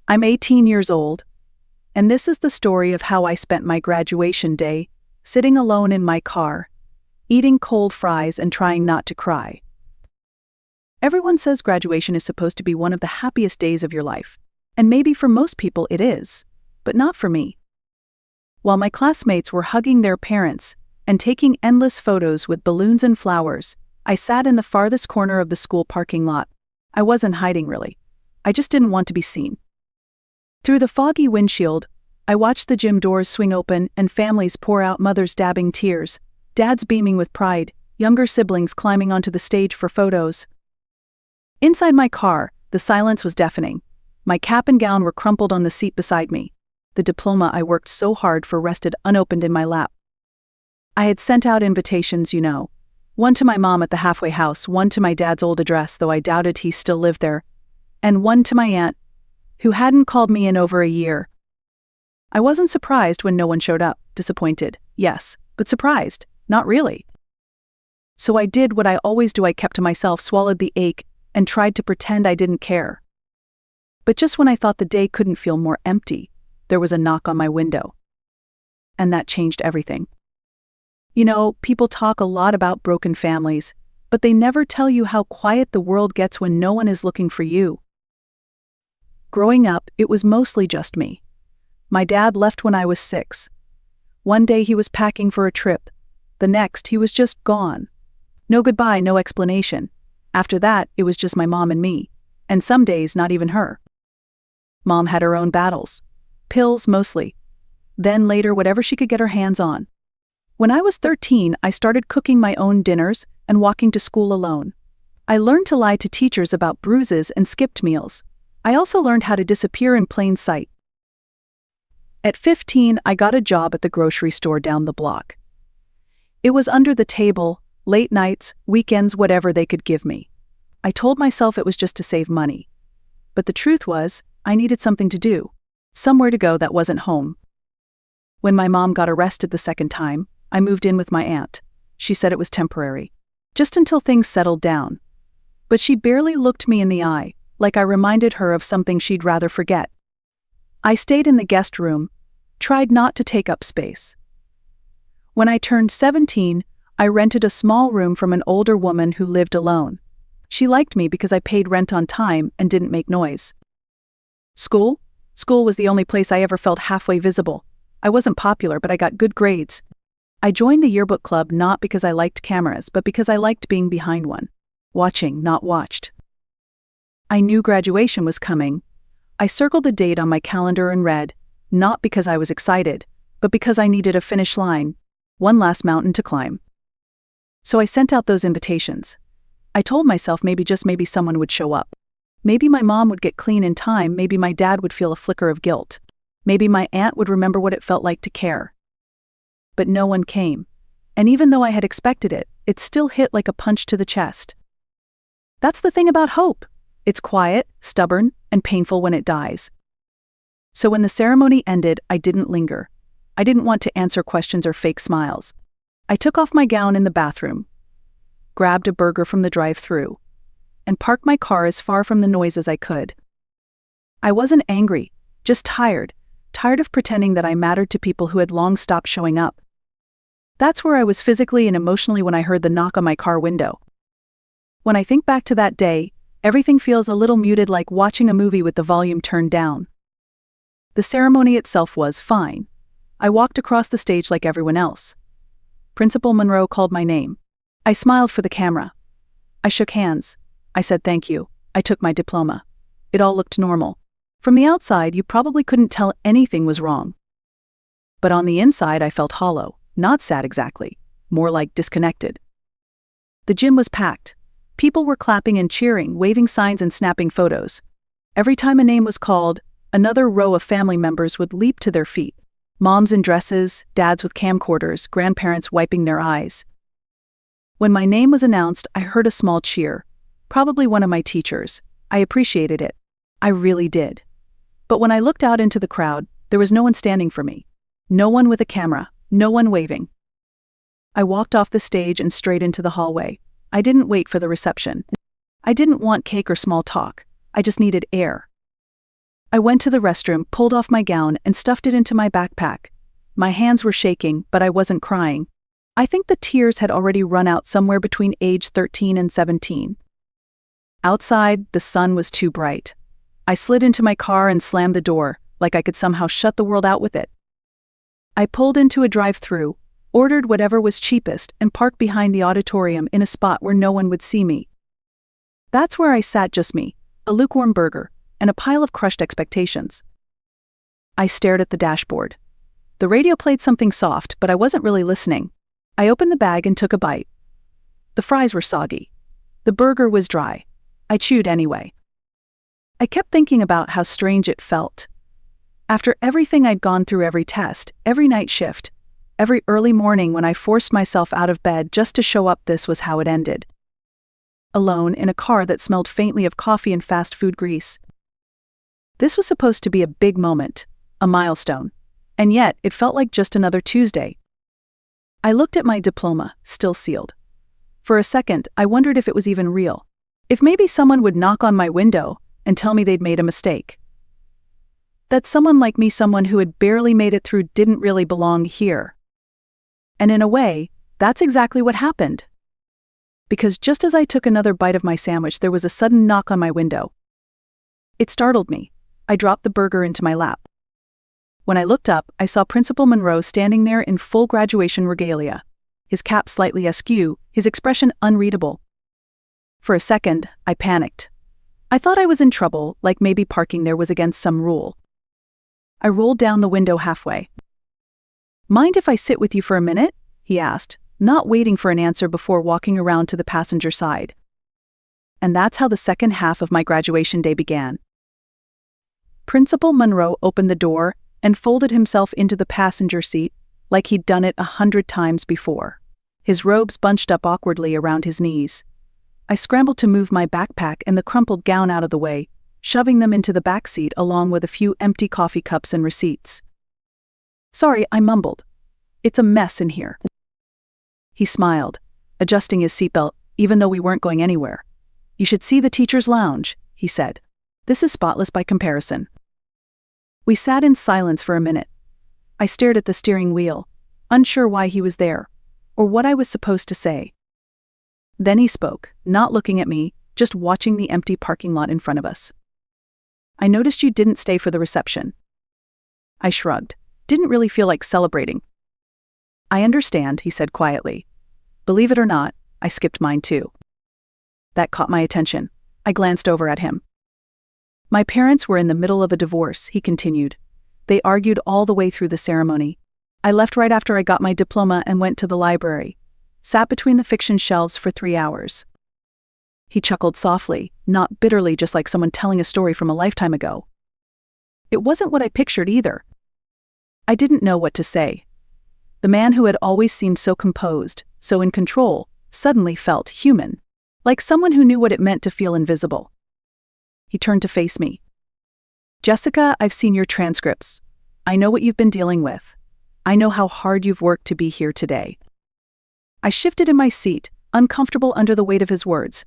I'm 18 years old, and this is the story of how I spent my graduation day, sitting alone in my car, eating cold fries and trying not to cry. Everyone says graduation is supposed to be one of the happiest days of your life, and maybe for most people it is, but not for me. While my classmates were hugging their parents and taking endless photos with balloons and flowers, I sat in the farthest corner of the school parking lot. I wasn't hiding really. I just didn't want to be seen. Through the foggy windshield, I watched the gym doors swing open and families pour out, mothers dabbing tears, dads beaming with pride, younger siblings climbing onto the stage for photos. Inside my car, the silence was deafening. My cap and gown were crumpled on the seat beside me. The diploma I worked so hard for rested unopened in my lap. I had sent out invitations, one to my mom at the halfway house, one to my dad's old address, though I doubted he still lived there, and one to my aunt, who hadn't called me in over a year. I wasn't surprised when no one showed up. Disappointed, yes, but surprised, not really. So I did what I always do. I kept to myself, swallowed the ache, and tried to pretend I didn't care. But just when I thought the day couldn't feel more empty, there was a knock on my window. And that changed everything. People talk a lot about broken families, but they never tell you how quiet the world gets when no one is looking for you. Growing up, it was mostly just me. My dad left when I was 6. One day he was packing for a trip. The next, he was just gone. No goodbye, no explanation. After that, it was just my mom and me. And some days, not even her. Mom had her own battles. Pills, mostly. Then later, whatever she could get her hands on. When I was 13, I started cooking my own dinners and walking to school alone. I learned to lie to teachers about bruises and skipped meals. I also learned how to disappear in plain sight. At 15, I got a job at the grocery store down the block. It was under the table, late nights, weekends, whatever they could give me. I told myself it was just to save money. But the truth was, I needed something to do, somewhere to go that wasn't home. When my mom got arrested the second time, I moved in with my aunt. She said it was temporary, just until things settled down. But she barely looked me in the eye, like I reminded her of something she'd rather forget. I stayed in the guest room, tried not to take up space. When I turned 17, I rented a small room from an older woman who lived alone. She liked me because I paid rent on time and didn't make noise. School? School was the only place I ever felt halfway visible. I wasn't popular, but I got good grades. I joined the yearbook club not because I liked cameras, but because I liked being behind one. Watching, not watched. I knew graduation was coming. I circled the date on my calendar and read, not because I was excited, but because I needed a finish line, one last mountain to climb. So I sent out those invitations. I told myself maybe, just maybe, someone would show up. Maybe my mom would get clean in time, maybe my dad would feel a flicker of guilt. Maybe my aunt would remember what it felt like to care. But no one came. And even though I had expected it, it still hit like a punch to the chest. That's the thing about hope. It's quiet, stubborn, and painful when it dies. So when the ceremony ended, I didn't linger. I didn't want to answer questions or fake smiles. I took off my gown in the bathroom, grabbed a burger from the drive-thru, and parked my car as far from the noise as I could. I wasn't angry, just tired of pretending that I mattered to people who had long stopped showing up. That's where I was physically and emotionally when I heard the knock on my car window. When I think back to that day, everything feels a little muted, like watching a movie with the volume turned down. The ceremony itself was fine. I walked across the stage like everyone else. Principal Monroe called my name. I smiled for the camera. I shook hands. I said thank you. I took my diploma. It all looked normal. From the outside, you probably couldn't tell anything was wrong. But on the inside, I felt hollow, not sad exactly, more like disconnected. The gym was packed. People were clapping and cheering, waving signs and snapping photos. Every time a name was called, another row of family members would leap to their feet. Moms in dresses, dads with camcorders, grandparents wiping their eyes. When my name was announced, I heard a small cheer, probably one of my teachers. I appreciated it. I really did. But when I looked out into the crowd, there was no one standing for me. No one with a camera, no one waving. I walked off the stage and straight into the hallway. I didn't wait for the reception. I didn't want cake or small talk. I just needed air. I went to the restroom, pulled off my gown, and stuffed it into my backpack. My hands were shaking, but I wasn't crying. I think the tears had already run out somewhere between age 13 and 17. Outside, the sun was too bright. I slid into my car and slammed the door, like I could somehow shut the world out with it. I pulled into a drive-thru, ordered whatever was cheapest, and parked behind the auditorium in a spot where no one would see me. That's where I sat, just me, a lukewarm burger, and a pile of crushed expectations. I stared at the dashboard. The radio played something soft, but I wasn't really listening. I opened the bag and took a bite. The fries were soggy. The burger was dry. I chewed anyway. I kept thinking about how strange it felt. After everything I'd gone through, every test, every night shift, every early morning when I forced myself out of bed just to show up, this was how it ended. Alone in a car that smelled faintly of coffee and fast food grease. This was supposed to be a big moment, a milestone, and yet it felt like just another Tuesday. I looked at my diploma, still sealed. For a second, I wondered if it was even real. If maybe someone would knock on my window and tell me they'd made a mistake. That someone like me, someone who had barely made it through, didn't really belong here. And in a way, that's exactly what happened. Because just as I took another bite of my sandwich, there was a sudden knock on my window. It startled me. I dropped the burger into my lap. When I looked up, I saw Principal Monroe standing there in full graduation regalia, his cap slightly askew, his expression unreadable. For a second, I panicked. I thought I was in trouble, like maybe parking there was against some rule. I rolled down the window halfway. "Mind if I sit with you for a minute?" he asked, not waiting for an answer before walking around to the passenger side. And that's how the second half of my graduation day began. Principal Monroe opened the door and folded himself into the passenger seat like he'd done it 100 times before. His robes bunched up awkwardly around his knees. I scrambled to move my backpack and the crumpled gown out of the way, shoving them into the back seat along with a few empty coffee cups and receipts. "Sorry," I mumbled. "It's a mess in here." He smiled, adjusting his seatbelt, even though we weren't going anywhere. "You should see the teacher's lounge," he said. "This is spotless by comparison." We sat in silence for a minute. I stared at the steering wheel, unsure why he was there, or what I was supposed to say. Then he spoke, not looking at me, just watching the empty parking lot in front of us. "I noticed you didn't stay for the reception." I shrugged. Didn't really feel like celebrating. "I understand," he said quietly. "Believe it or not, I skipped mine too." That caught my attention. I glanced over at him. "My parents were in the middle of a divorce," he continued. "They argued all the way through the ceremony. I left right after I got my diploma and went to the library. Sat between the fiction shelves for 3 hours. He chuckled softly, not bitterly, just like someone telling a story from a lifetime ago. It wasn't what I pictured either. I didn't know what to say. The man who had always seemed so composed, so in control, suddenly felt human, like someone who knew what it meant to feel invisible. He turned to face me. "Jessica, I've seen your transcripts. I know what you've been dealing with. I know how hard you've worked to be here today." I shifted in my seat, uncomfortable under the weight of his words.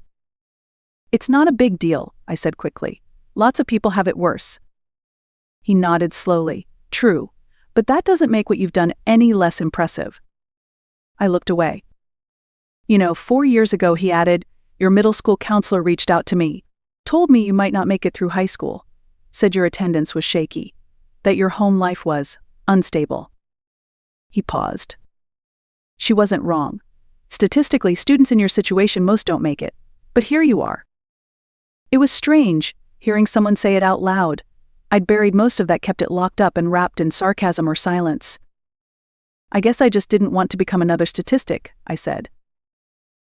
"It's not a big deal," I said quickly. "Lots of people have it worse." He nodded slowly. "True, but that doesn't make what you've done any less impressive." I looked away. 4 years ago," he added, "your middle school counselor reached out to me. Told me you might not make it through high school. Said your attendance was shaky. That your home life was unstable." He paused. "She wasn't wrong. Statistically, students in your situation, most don't make it. But here you are." It was strange, hearing someone say it out loud. I'd buried most of that, kept it locked up and wrapped in sarcasm or silence. "I guess I just didn't want to become another statistic," I said.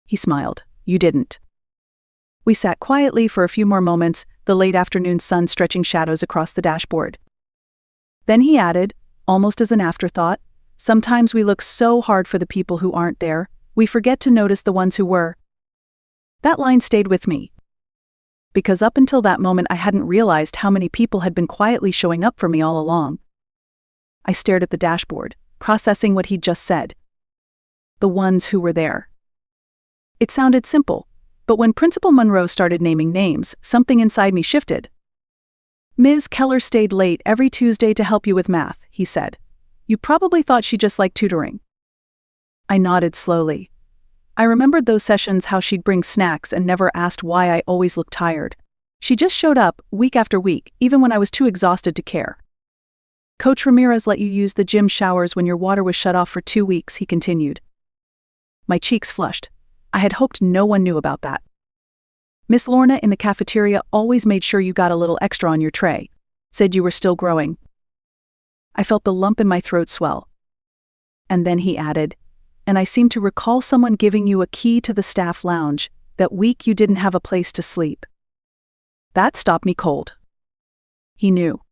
He smiled. "You didn't." We sat quietly for a few more moments, the late afternoon sun stretching shadows across the dashboard. Then he added, almost as an afterthought, "Sometimes we look so hard for the people who aren't there, we forget to notice the ones who were." That line stayed with me. Because up until that moment I hadn't realized how many people had been quietly showing up for me all along. I stared at the dashboard, processing what he'd just said. The ones who were there. It sounded simple, but when Principal Monroe started naming names, something inside me shifted. Ms. Keller stayed late every Tuesday to help you with math, he said. You probably thought she just liked tutoring. I nodded slowly. I remembered those sessions, how she'd bring snacks and never asked why I always looked tired. She just showed up, week after week, even when I was too exhausted to care. Coach Ramirez let you use the gym showers when your water was shut off for 2 weeks, he continued. My cheeks flushed. I had hoped no one knew about that. Miss Lorna in the cafeteria always made sure you got a little extra on your tray. Said you were still growing. I felt the lump in my throat swell. And then he added, and I seem to recall someone giving you a key to the staff lounge. That week you didn't have a place to sleep. That stopped me cold. He knew.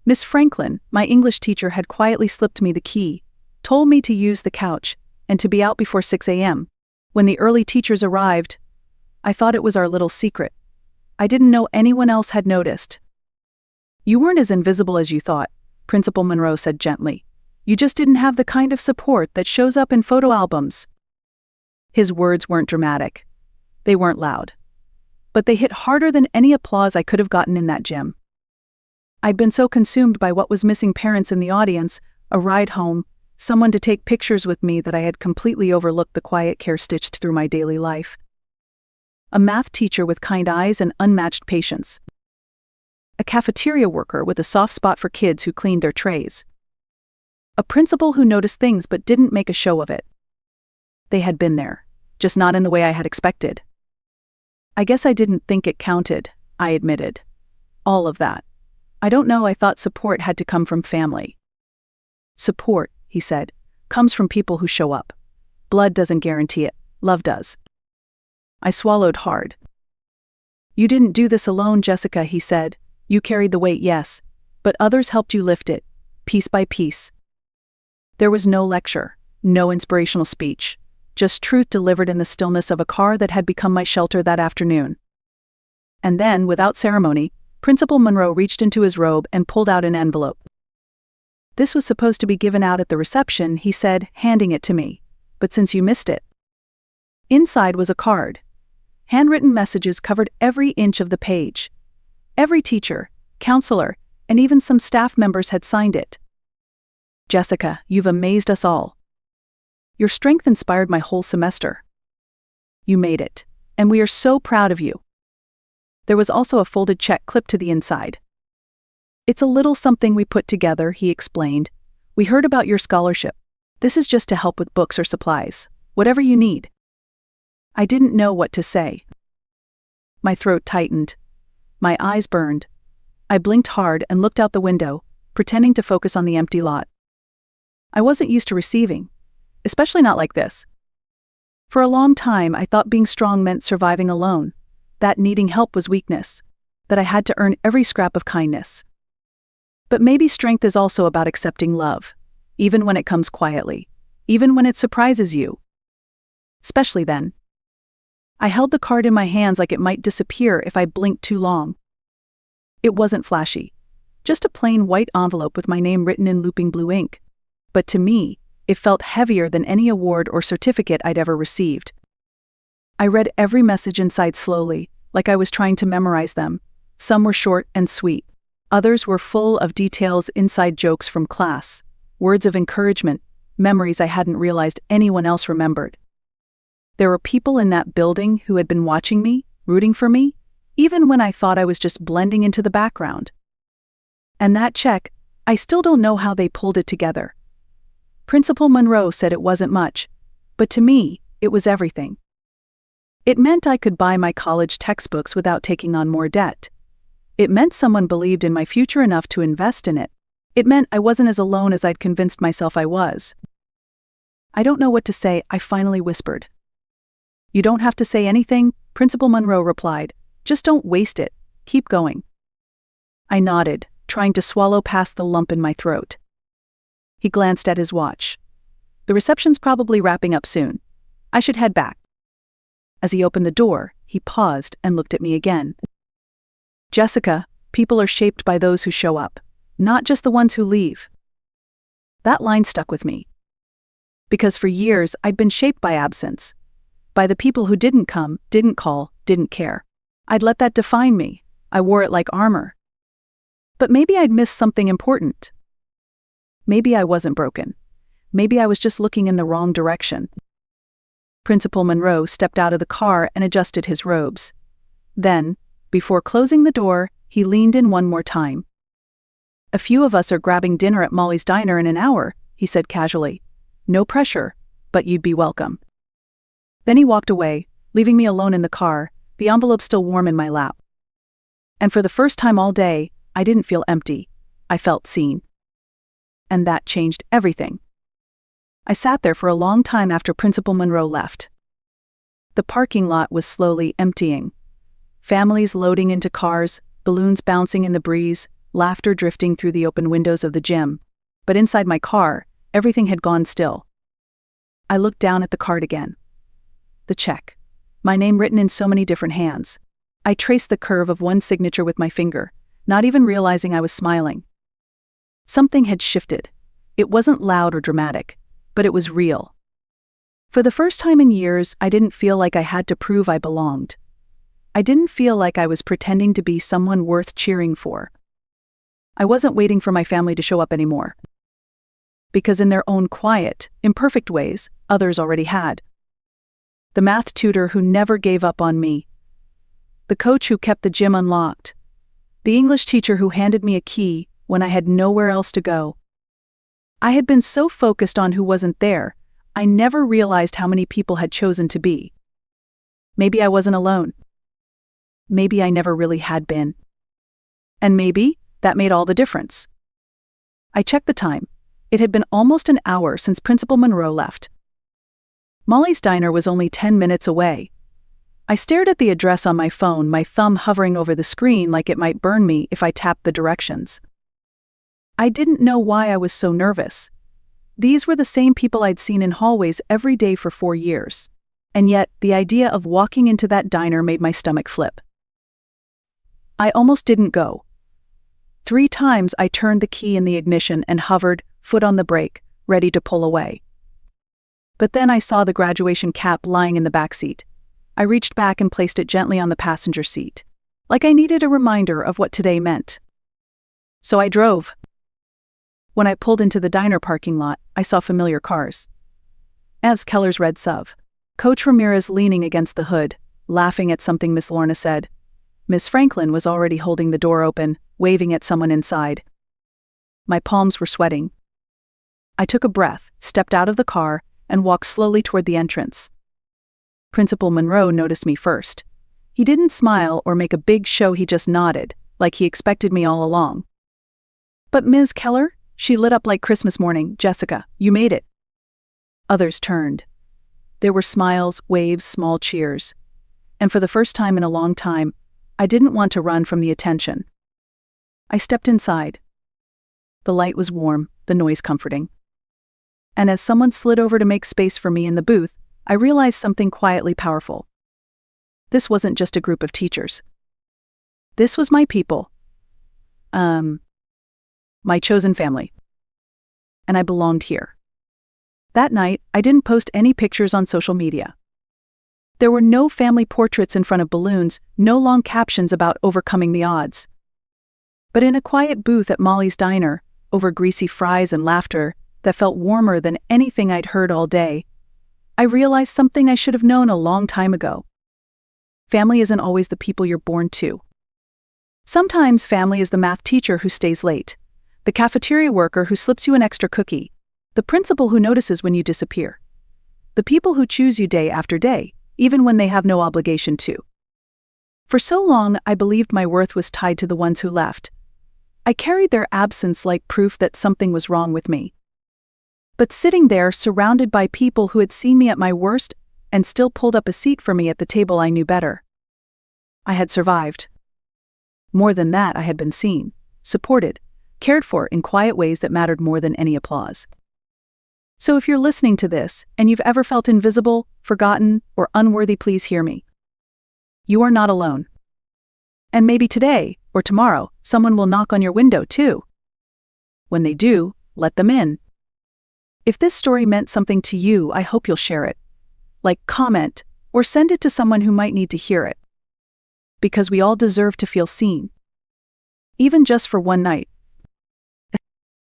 Miss Franklin, my English teacher, had quietly slipped me the key, told me to use the couch, and to be out before 6 a.m. When the early teachers arrived, I thought it was our little secret. I didn't know anyone else had noticed. You weren't as invisible as you thought, Principal Monroe said gently. You just didn't have the kind of support that shows up in photo albums. His words weren't dramatic. They weren't loud. But they hit harder than any applause I could have gotten in that gym. I'd been so consumed by what was missing: parents in the audience, a ride home, someone to take pictures with me, that I had completely overlooked the quiet care stitched through my daily life. A math teacher with kind eyes and unmatched patience. A cafeteria worker with a soft spot for kids who cleaned their trays. A principal who noticed things but didn't make a show of it. They had been there, just not in the way I had expected. I guess I didn't think it counted, I admitted. All of that. I don't know, I thought support had to come from family. Support, he said, comes from people who show up. Blood doesn't guarantee it, love does. I swallowed hard. You didn't do this alone, Jessica, he said. You carried the weight, yes, but others helped you lift it, piece by piece. There was no lecture, no inspirational speech, just truth delivered in the stillness of a car that had become my shelter that afternoon. And then, without ceremony, Principal Monroe reached into his robe and pulled out an envelope. This was supposed to be given out at the reception, he said, handing it to me. But since you missed it. Inside was a card. Handwritten messages covered every inch of the page. Every teacher, counselor, and even some staff members had signed it. Jessica, you've amazed us all. Your strength inspired my whole semester. You made it, and we are so proud of you. There was also a folded check clipped to the inside. It's a little something we put together, he explained. We heard about your scholarship. This is just to help with books or supplies, whatever you need. I didn't know what to say. My throat tightened. My eyes burned. I blinked hard and looked out the window, pretending to focus on the empty lot. I wasn't used to receiving, especially not like this. For a long time, I thought being strong meant surviving alone, that needing help was weakness, that I had to earn every scrap of kindness. But maybe strength is also about accepting love, even when it comes quietly, even when it surprises you. Especially then. I held the card in my hands like it might disappear if I blinked too long. It wasn't flashy, just a plain white envelope with my name written in looping blue ink. But to me, it felt heavier than any award or certificate I'd ever received. I read every message inside slowly, like I was trying to memorize them. Some were short and sweet. Others were full of details, inside jokes from class, words of encouragement, memories I hadn't realized anyone else remembered. There were people in that building who had been watching me, rooting for me, even when I thought I was just blending into the background. And that check, I still don't know how they pulled it together. Principal Monroe said it wasn't much, but to me, it was everything. It meant I could buy my college textbooks without taking on more debt. It meant someone believed in my future enough to invest in it. It meant I wasn't as alone as I'd convinced myself I was. I don't know what to say, I finally whispered. You don't have to say anything, Principal Monroe replied. Just don't waste it. Keep going. I nodded, trying to swallow past the lump in my throat. He glanced at his watch. The reception's probably wrapping up soon. I should head back. As he opened the door, he paused and looked at me again. Jessica, people are shaped by those who show up, not just the ones who leave. That line stuck with me. Because for years I'd been shaped by absence. By the people who didn't come, didn't call, didn't care. I'd let that define me. I wore it like armor. But maybe I'd missed something important. Maybe I wasn't broken. Maybe I was just looking in the wrong direction. Principal Monroe stepped out of the car and adjusted his robes. Then, before closing the door, he leaned in one more time. "A few of us are grabbing dinner at Molly's Diner in an hour," he said casually. "No pressure, but you'd be welcome." Then he walked away, leaving me alone in the car, the envelope still warm in my lap. And for the first time all day, I didn't feel empty. I felt seen. And that changed everything. I sat there for a long time after Principal Monroe left. The parking lot was slowly emptying. Families loading into cars, balloons bouncing in the breeze, laughter drifting through the open windows of the gym. But inside my car, everything had gone still. I looked down at the card again. The check. My name written in so many different hands. I traced the curve of one signature with my finger, not even realizing I was smiling. Something had shifted. It wasn't loud or dramatic, but it was real. For the first time in years, I didn't feel like I had to prove I belonged. I didn't feel like I was pretending to be someone worth cheering for. I wasn't waiting for my family to show up anymore. Because in their own quiet, imperfect ways, others already had. The math tutor who never gave up on me. The coach who kept the gym unlocked. The English teacher who handed me a key when I had nowhere else to go. I had been so focused on who wasn't there, I never realized how many people had chosen to be. Maybe I wasn't alone. Maybe I never really had been. And maybe that made all the difference. I checked the time. It had been almost an hour since Principal Monroe left. Molly's Diner was only 10 minutes away. I stared at the address on my phone, my thumb hovering over the screen like it might burn me if I tapped the directions. I didn't know why I was so nervous. These were the same people I'd seen in hallways every day for 4 years. And yet, the idea of walking into that diner made my stomach flip. I almost didn't go. 3 times I turned the key in the ignition and hovered, foot on the brake, ready to pull away. But then I saw the graduation cap lying in the back seat. I reached back and placed it gently on the passenger seat, like I needed a reminder of what today meant. So I drove. When I pulled into the diner parking lot, I saw familiar cars. Evs Keller's red SUV. Coach Ramirez leaning against the hood, laughing at something Miss Lorna said. Miss Franklin was already holding the door open, waving at someone inside. My palms were sweating. I took a breath, stepped out of the car, and walked slowly toward the entrance. Principal Monroe noticed me first. He didn't smile or make a big show, he just nodded, like he expected me all along. But Ms. Keller? She lit up like Christmas morning. Jessica, you made it. Others turned. There were smiles, waves, small cheers. And for the first time in a long time, I didn't want to run from the attention. I stepped inside. The light was warm, the noise comforting. And as someone slid over to make space for me in the booth, I realized something quietly powerful. This wasn't just a group of teachers. This was my people. My chosen family. And I belonged here. That night, I didn't post any pictures on social media. There were no family portraits in front of balloons, no long captions about overcoming the odds. But in a quiet booth at Molly's Diner, over greasy fries and laughter that felt warmer than anything I'd heard all day, I realized something I should have known a long time ago. Family isn't always the people you're born to. Sometimes family is the math teacher who stays late, the cafeteria worker who slips you an extra cookie, the principal who notices when you disappear, the people who choose you day after day, even when they have no obligation to. For so long, I believed my worth was tied to the ones who left. I carried their absence like proof that something was wrong with me. But sitting there, surrounded by people who had seen me at my worst and still pulled up a seat for me at the table I knew better, I had survived. More than that, I had been seen, supported, cared for in quiet ways that mattered more than any applause. So if you're listening to this and you've ever felt invisible, forgotten, or unworthy, please hear me. You are not alone. And maybe today, or tomorrow, someone will knock on your window too. When they do, let them in. If this story meant something to you, I hope you'll share it. Like, comment, or send it to someone who might need to hear it. Because we all deserve to feel seen. even just for one night.